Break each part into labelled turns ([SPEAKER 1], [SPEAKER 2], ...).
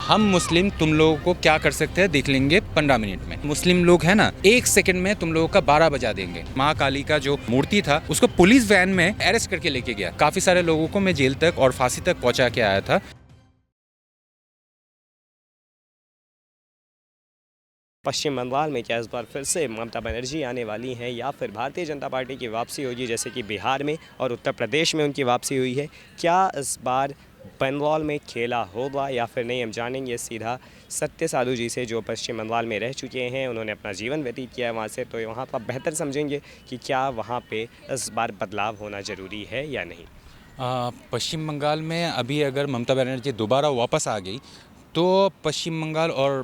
[SPEAKER 1] हम मुस्लिम तुम लोगों को क्या कर सकते हैं देख लेंगे 15 मिनट में। मुस्लिम लोग है ना, 1 सेकंड में तुम लोगों का 12 बजा देंगे। माँ काली का जो मूर्ति था उसको पुलिस वैन में अरेस्ट करके लेके गया। काफी सारे लोगों को मैं जेल तक और फांसी तक पहुंचा के आया था।
[SPEAKER 2] पश्चिम बंगाल में क्या इस बार फिर से ममता बनर्जी आने वाली हैं या फिर भारतीय जनता पार्टी की वापसी होगी, जैसे कि बिहार में और उत्तर प्रदेश में उनकी वापसी हुई है? क्या इस बार बंगाल में खेला होगा या फिर नहीं, हम जानेंगे सीधा सत्य साधु जी से, जो पश्चिम बंगाल में रह चुके हैं। उन्होंने अपना जीवन व्यतीत किया है वहाँ से, तो वहाँ का बेहतर समझेंगे कि क्या वहाँ पे इस बार बदलाव होना ज़रूरी है या नहीं।
[SPEAKER 1] पश्चिम बंगाल में अभी अगर ममता बनर्जी दोबारा वापस आ गई तो पश्चिम बंगाल और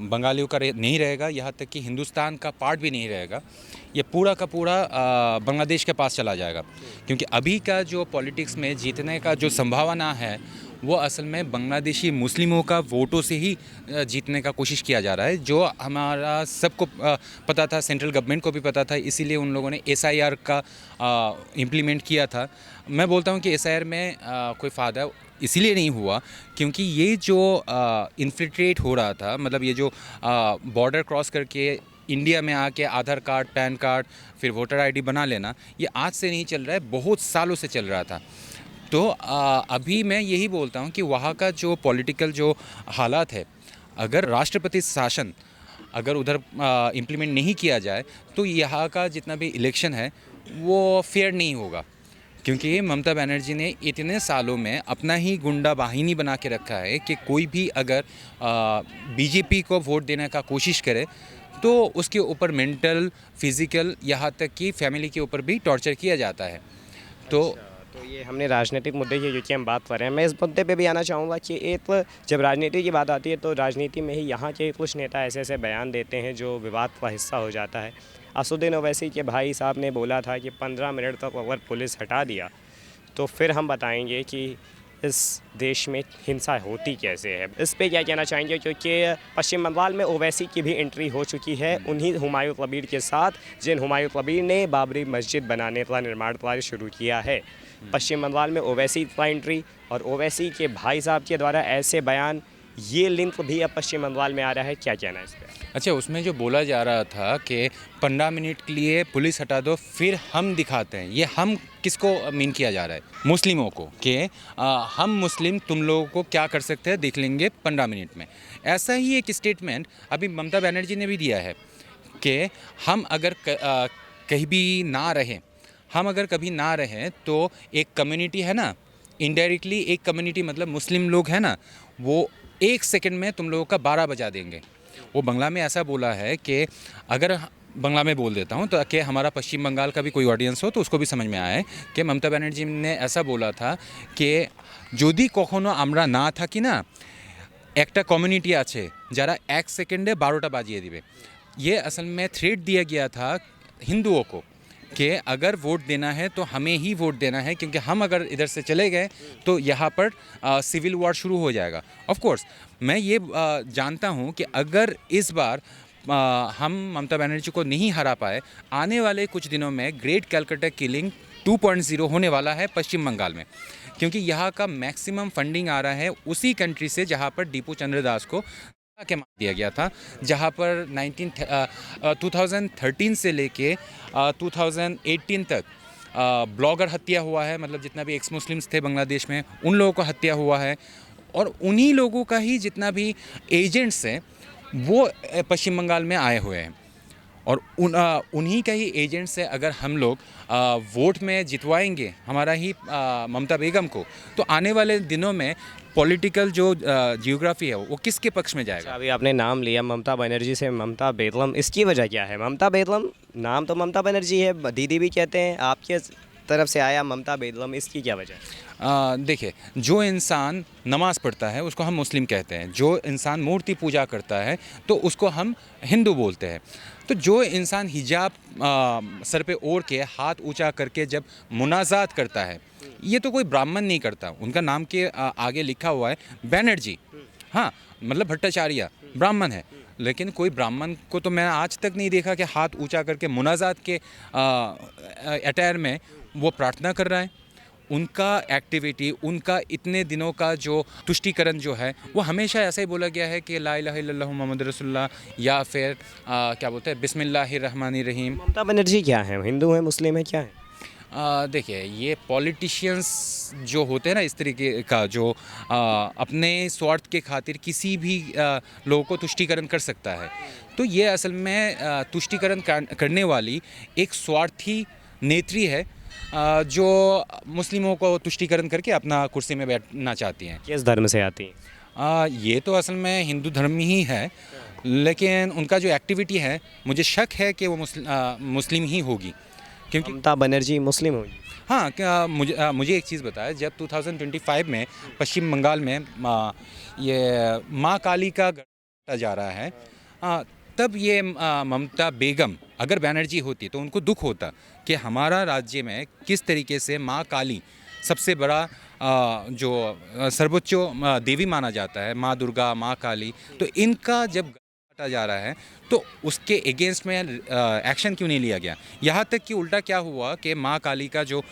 [SPEAKER 1] बंगालियों का नहीं रहेगा, यहाँ तक कि हिंदुस्तान का पार्ट भी नहीं रहेगा। ये पूरा का पूरा बांग्लादेश के पास चला जाएगा, क्योंकि अभी का जो पॉलिटिक्स में जीतने का जो संभावना है वो असल में बांग्लादेशी मुस्लिमों का वोटों से ही जीतने का कोशिश किया जा रहा है, जो हमारा सबको पता था, सेंट्रल गवर्नमेंट को भी पता था। इसीलिए उन लोगों ने SIR का इम्प्लीमेंट किया था। मैं बोलता हूँ कि SIR में कोई फ़ायदा इसीलिए नहीं हुआ क्योंकि ये जो इन्फिल्ट्रेट हो रहा था, मतलब ये जो बॉर्डर क्रॉस करके इंडिया में आके आधार कार्ड, पैन कार्ड, फिर वोटर ID बना लेना, ये आज से नहीं चल रहा है, बहुत सालों से चल रहा था। तो अभी मैं यही बोलता हूँ कि वहाँ का जो पॉलिटिकल जो हालात है, अगर राष्ट्रपति शासन अगर उधर इम्प्लीमेंट नहीं किया जाए तो यहाँ का जितना भी इलेक्शन है वो फेयर नहीं होगा, क्योंकि ममता बनर्जी ने इतने सालों में अपना ही गुंडा बाहिनी बना के रखा है कि कोई भी अगर BJP को वोट देने का कोशिश करे तो उसके ऊपर मेंटल, फिज़िकल, यहाँ तक कि फैमिली के ऊपर भी टॉर्चर किया जाता है। तो
[SPEAKER 2] तो ये हमने राजनीतिक मुद्दे की क्योंकि हम बात कर रहे हैं, मैं इस मुद्दे पे भी आना चाहूँगा कि एक जब राजनीति की बात आती है तो राजनीति में ही यहाँ के कुछ नेता ऐसे ऐसे बयान देते हैं जो विवाद का हिस्सा हो जाता है। असदुद्दीन ओवैसी के भाई साहब ने बोला था कि 15 मिनट तक अगर पुलिस हटा दिया तो फिर हम बताएंगे कि इस देश में हिंसा होती कैसे है। इस पे क्या कहना चाहेंगे, क्योंकि पश्चिम बंगाल में ओवैसी की भी एंट्री हो चुकी है, उन्हीं हुमायूं कबीर के साथ, जिन हुमायूं कबीर ने बाबरी मस्जिद बनाने का निर्माण कार्य शुरू किया है। पश्चिम बंगाल में ओवैसी का एंट्री और ओवैसी के भाई साहब के द्वारा ऐसे बयान, ये लिंक भी अब पश्चिम बंगाल में आ रहा है। क्या कहना है इस पर?
[SPEAKER 1] अच्छा, उसमें जो बोला जा रहा था कि 15 मिनट के लिए पुलिस हटा दो फिर हम दिखाते हैं, ये हम किसको मीन किया जा रहा है? मुस्लिमों को, कि हम मुस्लिम तुम लोगों को क्या कर सकते हैं देख लेंगे 15 मिनट में। ऐसा ही एक स्टेटमेंट अभी ममता बनर्जी ने भी दिया है कि हम अगर कहीं भी ना रहें, हम अगर कभी ना रहें तो एक कम्युनिटी है ना, इनडायरेक्टली एक कम्युनिटी मतलब मुस्लिम लोग हैं ना, वो 1 सेकंड में तुम लोगों का 12 बजा देंगे। वो बंगला में ऐसा बोला है कि अगर बांग्ला में बोल देता हूँ तो कि हमारा पश्चिम बंगाल का भी कोई ऑडियंस हो तो उसको भी समझ में आए कि ममता बनर्जी ने ऐसा बोला था कि যদি কখনো আমরা না থাকি না, একটা কমিউনিটি আছে যারা 1 সেকেন্ডে 12টা বাজিয়ে दिए। ये असल में थ्रेट दिया गया था हिंदुओं को कि अगर वोट देना है तो हमें ही वोट देना है, क्योंकि हम अगर इधर से चले गए तो यहाँ पर सिविल वॉर शुरू हो जाएगा। ऑफ कोर्स मैं ये जानता हूँ कि अगर इस बार हम ममता बनर्जी को नहीं हरा पाए, आने वाले कुछ दिनों में ग्रेट कैलकाटा किलिंग 2.0 होने वाला है पश्चिम बंगाल में, क्योंकि यहाँ का मैक्सिमम फंडिंग आ रहा है उसी कंट्री से जहाँ पर दीपू चंद्र दास को के मार दिया गया था, जहाँ पर 2013 से लेके 2018 तक ब्लॉगर हत्या हुआ है, मतलब जितना भी एक्स मुस्लिम्स थे बांग्लादेश में उन लोगों को हत्या हुआ है, और उन्हीं लोगों का ही जितना भी एजेंट्स हैं वो पश्चिम बंगाल में आए हुए हैं, और उन्हीं का ही एजेंट से अगर हम लोग वोट में जितवाएंगे हमारा ही ममता बेगम को, तो आने वाले दिनों में पॉलिटिकल जो जियोग्राफी है वो किसके पक्ष में जाएगा।
[SPEAKER 2] अभी आपने नाम लिया ममता बनर्जी से ममता बेगम, इसकी वजह क्या है? ममता बेगम नाम तो ममता बनर्जी है, दीदी भी कहते हैं, आपके तरफ से आया ममता बेगम, इसकी क्या वजह है?
[SPEAKER 1] देखिए, जो इंसान नमाज़ पढ़ता है उसको हम मुस्लिम कहते हैं, जो इंसान मूर्ति पूजा करता है तो उसको हम हिंदू बोलते हैं। तो जो इंसान हिजाब सर पे ओढ़ के हाथ ऊंचा करके जब मुनाजात करता है, ये तो कोई ब्राह्मण नहीं करता। उनका नाम के आगे लिखा हुआ है बैनर्जी, हाँ, मतलब भट्टाचार्य ब्राह्मण है, लेकिन कोई ब्राह्मण को तो मैं आज तक नहीं देखा कि हाथ ऊंचा करके मुनाजात के अटायर में वो प्रार्थना कर रहा है। उनका एक्टिविटी, उनका इतने दिनों का जो तुष्टीकरण जो है वो हमेशा ऐसा ही बोला गया है कि ला इलाहा इल्लल्लाहु मोहम्मद रसूलुल्लाह या फिर क्या बोलते हैं बिस्मिल्लाहिर रहमानिर रहीम।
[SPEAKER 2] ममता बनर्जी क्या है, हिंदू है, मुस्लिम है, क्या है?
[SPEAKER 1] देखिए ये पॉलिटिशियंस जो होते हैं ना इस तरीके का जो अपने स्वार्थ के खातिर किसी भी लोगों को तुष्टीकरण कर सकता है, तो ये असल में तुष्टीकरण करने वाली एक स्वार्थी नेत्री है जो मुस्लिमों को तुष्टीकरण करके अपना कुर्सी में बैठना चाहती हैं।
[SPEAKER 2] किस धर्म से आती हैं?
[SPEAKER 1] ये तो असल में हिंदू धर्म ही है, लेकिन उनका जो एक्टिविटी है मुझे शक है कि वो मुस्लिम ही होगी, क्योंकि
[SPEAKER 2] ममता बनर्जी मुस्लिम होगी?
[SPEAKER 1] हाँ क्या मुझे एक चीज़ बताया, जब 2025 में पश्चिम बंगाल में ये माँ काली का गढ़ काटा जा रहा है, तब ये ममता बेगम अगर बैनर्जी होती तो उनको दुख होता कि हमारा राज्य में किस तरीके से माँ काली सबसे बड़ा जो सर्वोच्च देवी माना जाता है, माँ दुर्गा, माँ काली, तो इनका जब काटा जा रहा है तो उसके अगेंस्ट में एक्शन क्यों नहीं लिया गया। यहाँ तक कि उल्टा क्या हुआ कि माँ काली का जो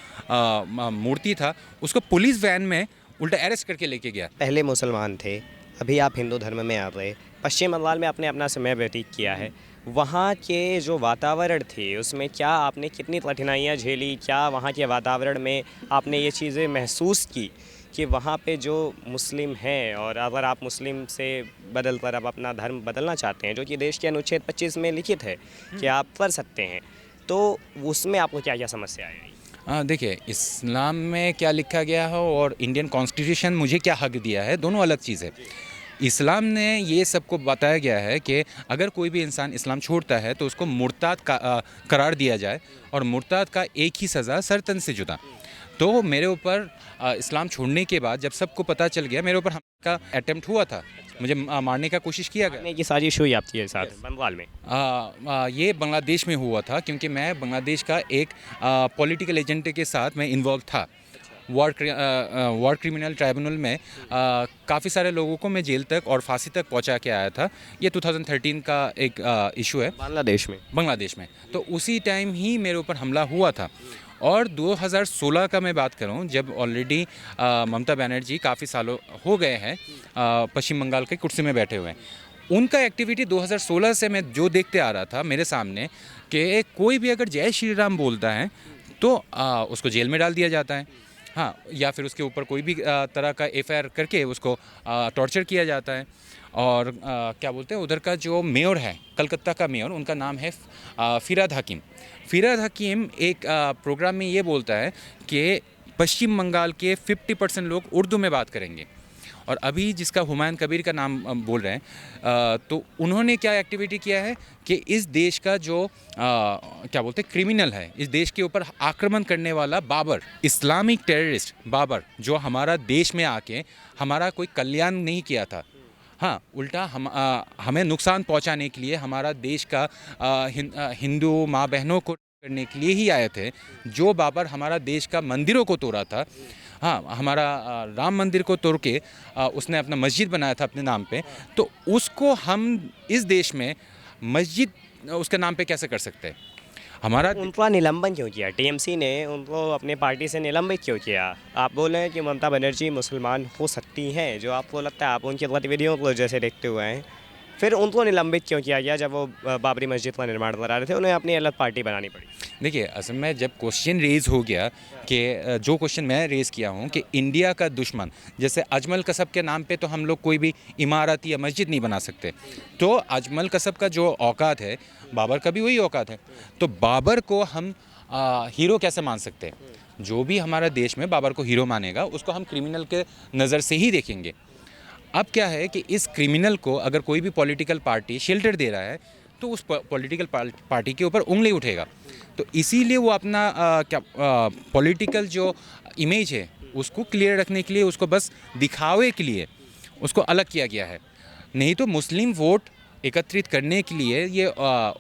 [SPEAKER 1] मूर्ति था उसको पुलिस वैन में उल्टा अरेस्ट करके लेके गया।
[SPEAKER 2] पहले मुसलमान थे, अभी आप हिंदू धर्म में आ गए, पश्चिम बंगाल में आपने अपना समय व्यतीत किया है, वहाँ के जो वातावरण थे उसमें क्या आपने कितनी कठिनाइयाँ झेली, क्या वहाँ के वातावरण में आपने ये चीज़ें महसूस की कि वहाँ पे जो मुस्लिम हैं, और अगर आप मुस्लिम से बदल कर अब अपना धर्म बदलना चाहते हैं, जो कि देश के अनुच्छेद 25 में लिखित है कि आप कर सकते हैं, तो उसमें आपको क्या क्या समस्या आई?
[SPEAKER 1] देखिए इस्लाम में क्या लिखा गया है और इंडियन कॉन्स्टिट्यूशन मुझे क्या हक दिया है, दोनों अलग चीज़ है। इस्लाम ने ये सबको बताया गया है कि अगर कोई भी इंसान इस्लाम छोड़ता है तो उसको मुर्ताद करार दिया जाए, और मुर्ताद का एक ही सज़ा सरतन से जुदा। तो मेरे ऊपर इस्लाम छोड़ने के बाद जब सबको पता चल गया, मेरे ऊपर हमले का अटेम्प्ट हुआ था, मुझे मारने का कोशिश किया गया।
[SPEAKER 2] की साजिश हुई आपके साथ बंगाल में?
[SPEAKER 1] ये बांग्लादेश में हुआ था, क्योंकि मैं बांग्लादेश का एक पॉलिटिकल एजेंट के साथ मैं इन्वॉल्व था। वॉर क्रिमिनल ट्राइब्यूनल में काफ़ी सारे लोगों को मैं जेल तक और फांसी तक पहुंचा के आया था। ये 2013 का एक इशू है बांग्लादेश में। तो उसी टाइम ही मेरे ऊपर हमला हुआ था। और 2016 का मैं बात करूं, जब ऑलरेडी ममता बनर्जी काफ़ी सालों हो गए हैं पश्चिम बंगाल के कुर्सी में बैठे हुए हैं, उनका एक्टिविटी 2016 से मैं जो देखते आ रहा था मेरे सामने कि कोई भी अगर जय श्री राम बोलता है तो उसको जेल में डाल दिया जाता है, हाँ, या फिर उसके ऊपर कोई भी तरह का एफआईआर करके उसको टॉर्चर किया जाता है। और क्या बोलते हैं, उधर का जो मेयर है, कलकत्ता का मेयर, उनका नाम है फिरहाद हकीम। फिरहाद हकीम एक प्रोग्राम में ये बोलता है कि पश्चिम बंगाल के 50% लोग उर्दू में बात करेंगे। और अभी जिसका हुमायूं कबीर का नाम बोल रहे हैं, तो उन्होंने क्या एक्टिविटी किया है कि इस देश का जो क्या बोलते हैं क्रिमिनल है, इस देश के ऊपर आक्रमण करने वाला बाबर, इस्लामिक टेररिस्ट बाबर, जो हमारा देश में आके हमारा कोई कल्याण नहीं किया था, हाँ, उल्टा हमें नुकसान पहुंचाने के लिए हमारा देश का हिंदू माँ बहनों को करने के लिए ही आए थे। जो बाबर हमारा देश का मंदिरों को तोड़ा था, हाँ, हमारा राम मंदिर को तोड़ के उसने अपना मस्जिद बनाया था अपने नाम पे, तो उसको हम इस देश में मस्जिद उसके नाम पे कैसे कर सकते हैं। हमारा
[SPEAKER 2] उनका निलंबन क्यों किया? टीएमसी ने उनको अपने पार्टी से निलंबित क्यों किया? आप बोल रहे हैं कि ममता बनर्जी मुसलमान हो सकती हैं, जो आपको लगता है, आप उनकी गतिविधियों को जैसे देखते हुए हैं, फिर उनको निलंबित क्यों किया गया? जब वो बाबरी मस्जिद का निर्माण करा रहे थे, उन्हें अपनी अलग पार्टी बनानी पड़ी।
[SPEAKER 1] देखिए असल में जब क्वेश्चन रेज़ हो गया कि जो क्वेश्चन मैं रेज़ किया हूँ कि इंडिया का दुश्मन, जैसे अजमल कसब के नाम पे तो हम लोग कोई भी इमारत या मस्जिद नहीं बना सकते, तो अजमल कसब का जो औकात है, बाबर का भी वही औकात है, तो बाबर को हम हीरो कैसे मान सकते हैं? जो भी हमारा देश में बाबर को हीरो मानेगा उसको हम क्रिमिनल के नज़र से ही देखेंगे। अब क्या है कि इस क्रिमिनल को अगर कोई भी पॉलिटिकल पार्टी शेल्टर दे रहा है तो उस पॉलिटिकल पार्टी के ऊपर उंगली उठेगा। तो इसीलिए वो अपना पॉलिटिकल जो इमेज है उसको क्लियर रखने के लिए, उसको बस दिखावे के लिए उसको अलग किया गया है। नहीं तो मुस्लिम वोट एकत्रित करने के लिए ये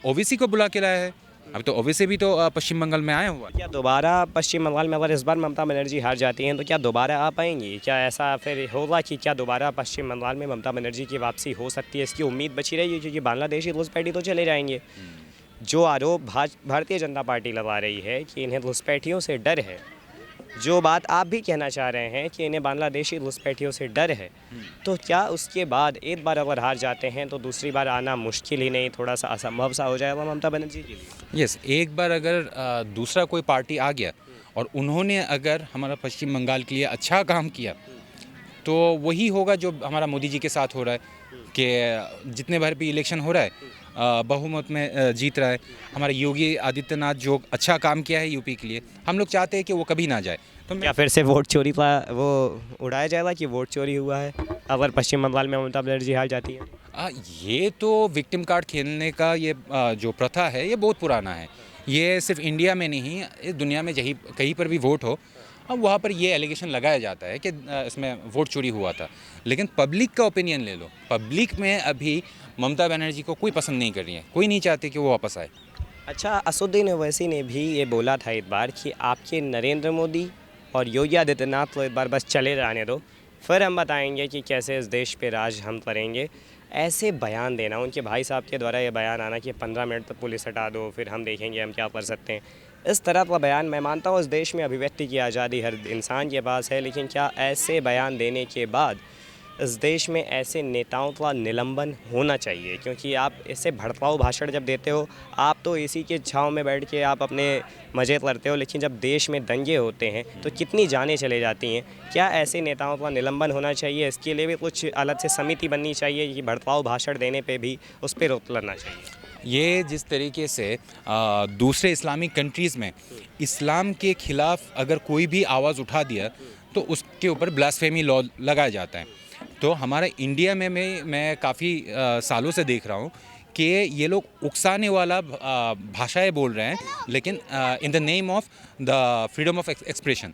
[SPEAKER 1] ओवैसी को बुला के लाया है। अब तो ओवैसी भी तो पश्चिम बंगाल में आया हुआ।
[SPEAKER 2] क्या दोबारा पश्चिम बंगाल में अगर इस बार ममता बनर्जी हार जाती हैं तो क्या दोबारा आ पाएंगी? क्या ऐसा फिर होगा कि क्या दोबारा पश्चिम बंगाल में ममता बनर्जी की वापसी हो सकती है? इसकी उम्मीद बची रहेगी, क्योंकि बांग्लादेशी घुसपैठी तो चले जाएंगे। जो आरोप भारतीय जनता पार्टी लगा रही है कि इन्हें घुसपैठियों से डर है, जो बात आप भी कहना चाह रहे हैं कि इन्हें बांग्लादेशी घुसपैठियों से डर है, तो क्या उसके बाद एक बार अगर हार जाते हैं तो दूसरी बार आना मुश्किल ही नहीं, थोड़ा सा असंभव सा हो जाएगा ममता बनर्जी के लिए?
[SPEAKER 1] यस, एक बार अगर दूसरा कोई पार्टी आ गया और उन्होंने अगर हमारा पश्चिम बंगाल के लिए अच्छा काम किया, तो वही होगा जो हमारा मोदी जी के साथ हो रहा है कि जितने बार भी इलेक्शन हो रहा है बहुमत में जीत रहा है। हमारा योगी आदित्यनाथ जो अच्छा काम किया है यूपी के लिए, हम लोग चाहते हैं कि वो कभी ना जाए। तो
[SPEAKER 2] क्या फिर से वोट चोरी का वो उड़ाया जाएगा कि वोट चोरी हुआ है अगर पश्चिम बंगाल में ममता बनर्जी हार जाती है?
[SPEAKER 1] ये तो विक्टिम कार्ड खेलने का ये जो प्रथा है ये बहुत पुराना है। ये सिर्फ इंडिया में नहीं, इस दुनिया में जहीं कहीं पर भी वोट हो, अब वहाँ पर ये एलिगेशन लगाया जाता है कि इसमें वोट चोरी हुआ था। लेकिन पब्लिक का ओपिनियन ले लो, पब्लिक में अभी ममता बनर्जी को कोई पसंद नहीं कर रही है, कोई नहीं चाहती कि वो वापस आए।
[SPEAKER 2] अच्छा, असुद्दीन ओवैसी ने भी ये बोला था एक बार कि आपके नरेंद्र मोदी और योगी आदित्यनाथ को एक बार बस चले जाने दो, फिर हम बताएंगे कि कैसे इस देश पे राज हम करेंगे। ऐसे बयान देना, उनके भाई साहब के द्वारा ये बयान आना कि 15 मिनट तक पुलिस हटा दो, फिर हम देखेंगे हम क्या कर सकते हैं, इस तरह का बयान, मैं मानता हूँ इस देश में अभिव्यक्ति की आज़ादी हर इंसान के पास है, लेकिन क्या ऐसे बयान देने के बाद इस देश में ऐसे नेताओं का निलंबन होना चाहिए? क्योंकि आप ऐसे भड़काऊ भाषण जब देते हो, आप तो एसी के छाँव में बैठ के आप अपने मज़े करते हो, लेकिन जब देश में दंगे होते हैं तो कितनी जानें चले जाती हैं। क्या ऐसे नेताओं का निलंबन होना चाहिए? इसके लिए भी कुछ अलग से समिति बननी चाहिए कि भड़काऊ भाषण देने पे भी उस पर रोक लगना चाहिए?
[SPEAKER 1] ये जिस तरीके से दूसरे इस्लामिक कंट्रीज़ में इस्लाम के ख़िलाफ़ अगर कोई भी आवाज़ उठा दिया तो उसके ऊपर ब्लास्फेमी लॉ लगाया जाता है। तो हमारे इंडिया में मैं काफ़ी सालों से देख रहा हूँ कि ये लोग उकसाने वाला भाषाएं बोल रहे हैं, लेकिन in the name of the freedom of expression.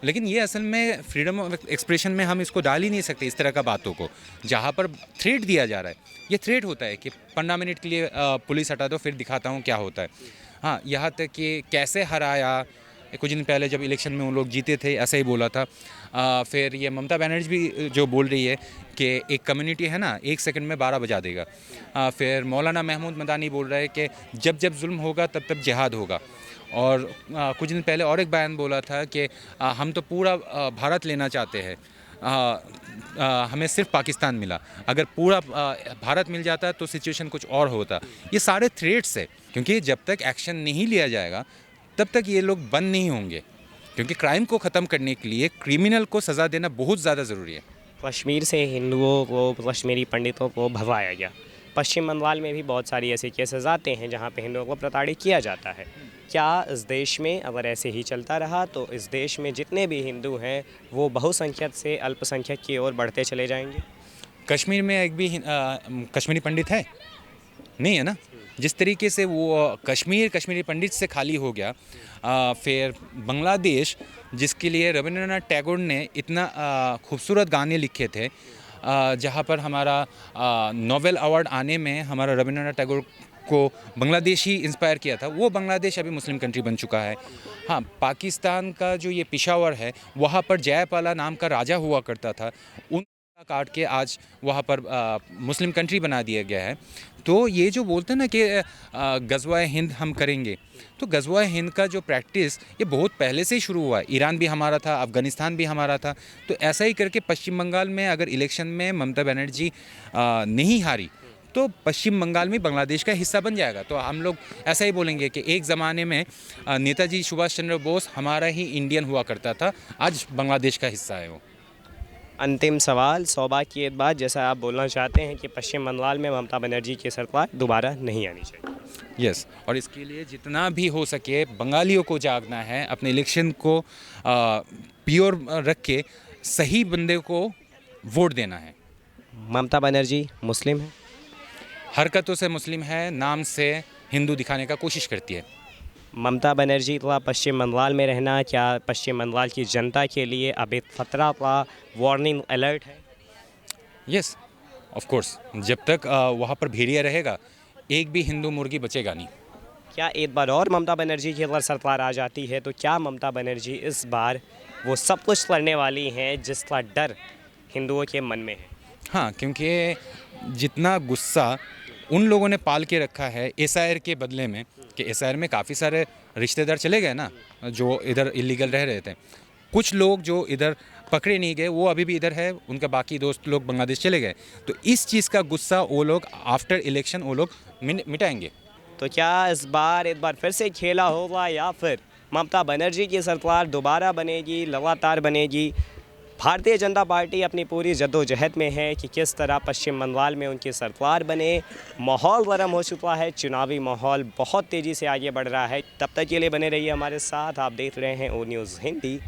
[SPEAKER 1] लेकिन ये असल में फ्रीडम ऑफ एक्सप्रेशन में हम इसको डाल ही नहीं सकते इस तरह का बातों को, जहाँ पर थ्रेट दिया जा रहा है। ये थ्रेट होता है कि 15 मिनट के लिए पुलिस हटा दो, फिर दिखाता हूँ क्या होता है। हाँ, यहाँ तक कि कैसे हराया, कुछ दिन पहले जब इलेक्शन में उन लोग जीते थे ऐसा ही बोला था। फिर ये ममता बनर्जी भी जो बोल रही है कि एक कम्युनिटी है ना, 1 सेकंड में 12 बजा देगा। फिर मौलाना महमूद मदानी बोल रहा है कि जब जब जुल्म होगा तब तब जिहाद होगा। और कुछ दिन पहले और एक बयान बोला था कि हम तो पूरा भारत लेना चाहते हैं, हमें सिर्फ पाकिस्तान मिला, अगर पूरा भारत मिल जाता तो सिचुएशन कुछ और होता। ये सारे थ्रेट्स है, क्योंकि जब तक एक्शन नहीं लिया जाएगा तब तक ये लोग बंद नहीं होंगे, क्योंकि क्राइम को ख़त्म करने के लिए क्रिमिनल को सज़ा देना बहुत ज़्यादा ज़रूरी है।
[SPEAKER 2] कश्मीर से हिंदुओं को, कश्मीरी पंडितों को भगवाया गया। पश्चिम बंगाल में भी बहुत सारी ऐसे केसेस आते हैं जहाँ पे हिंदुओं को प्रताड़ित किया जाता है। क्या इस देश में अगर ऐसे ही चलता रहा तो इस देश में जितने भी हिंदू हैं वो बहुसंख्यक से अल्पसंख्यक की ओर बढ़ते चले जाएंगे?
[SPEAKER 1] कश्मीर में एक भी कश्मीरी पंडित है? नहीं है ना। जिस तरीके से वो कश्मीरी पंडित से खाली हो गया, फिर बांग्लादेश जिसके लिए रविंद्रनाथ टैगोर ने इतना खूबसूरत गाने लिखे थे, जहाँ पर हमारा नोबेल अवार्ड आने में हमारा रविंद्रनाथ टैगोर को बांग्लादेश ही इंस्पायर किया था, वो बांग्लादेश अभी मुस्लिम कंट्री बन चुका है। हाँ, पाकिस्तान का जो ये पेशावर है, वहाँ पर जयपाला नाम का राजा हुआ करता था, उन काट के आज वहाँ पर मुस्लिम कंट्री बना दिया गया है। तो ये जो बोलते हैं ना कि गज़वाए हिंद हम करेंगे, तो गज़वाए हिंद का जो प्रैक्टिस ये बहुत पहले से ही शुरू हुआ है। ईरान भी हमारा था, अफ़गानिस्तान भी हमारा था। तो ऐसा ही करके पश्चिम बंगाल में अगर इलेक्शन में ममता बनर्जी नहीं हारी तो पश्चिम बंगाल में बांग्लादेश का हिस्सा बन जाएगा। तो हम लोग ऐसा ही बोलेंगे कि एक ज़माने में नेताजी सुभाष चंद्र बोस हमारा ही इंडियन हुआ करता था, आज बांग्लादेश का हिस्सा है वो।
[SPEAKER 2] अंतिम सवाल, 100 बार की एक बात, जैसा आप बोलना चाहते हैं कि पश्चिम बंगाल में ममता बनर्जी की सरकार दोबारा नहीं आनी चाहिए?
[SPEAKER 1] यस, और इसके लिए जितना भी हो सके बंगालियों को जागना है, अपने इलेक्शन को प्योर रख के सही बंदे को वोट देना है।
[SPEAKER 2] ममता बनर्जी मुस्लिम है?
[SPEAKER 1] हरकतों से मुस्लिम है, नाम से हिंदू दिखाने का कोशिश करती है।
[SPEAKER 2] ममता बनर्जी का पश्चिम बंगाल में रहना क्या पश्चिम बंगाल की जनता के लिए अब एक खतरा का वार्निंग अलर्ट है?
[SPEAKER 1] यस, ऑफ कोर्स, जब तक वहाँ पर भेड़िया रहेगा एक भी हिंदू मुर्गी बचेगा नहीं।
[SPEAKER 2] क्या एक बार और ममता बनर्जी की अगर सरकार आ जाती है तो क्या ममता बनर्जी इस बार वो सब कुछ करने वाली हैं जिसका डर हिंदुओं के मन में है?
[SPEAKER 1] हाँ, क्योंकि जितना गुस्सा उन लोगों ने पाल के रखा है एसआईआर के बदले में, कि एसआईआर में काफ़ी सारे रिश्तेदार चले गए ना जो इधर इलीगल रह रहे थे, कुछ लोग जो इधर पकड़े नहीं गए वो अभी भी इधर है, उनके बाकी दोस्त लोग बांग्लादेश चले गए। तो इस चीज़ का गुस्सा वो लोग आफ्टर इलेक्शन वो लोग मिटाएंगे।
[SPEAKER 2] तो क्या इस बार एक बार फिर से खेला होगा या फिर ममता बनर्जी की सरकार दोबारा बनेगी, लगातार बनेगी? भारतीय जनता पार्टी अपनी पूरी जद्दोजहद में है कि किस तरह पश्चिम बंगाल में उनकी सरकार बने। माहौल गर्म हो चुका है, चुनावी माहौल बहुत तेज़ी से आगे बढ़ रहा है। तब तक के लिए बने रहिए हमारे साथ। आप देख रहे हैं ओ न्यूज़ हिंदी।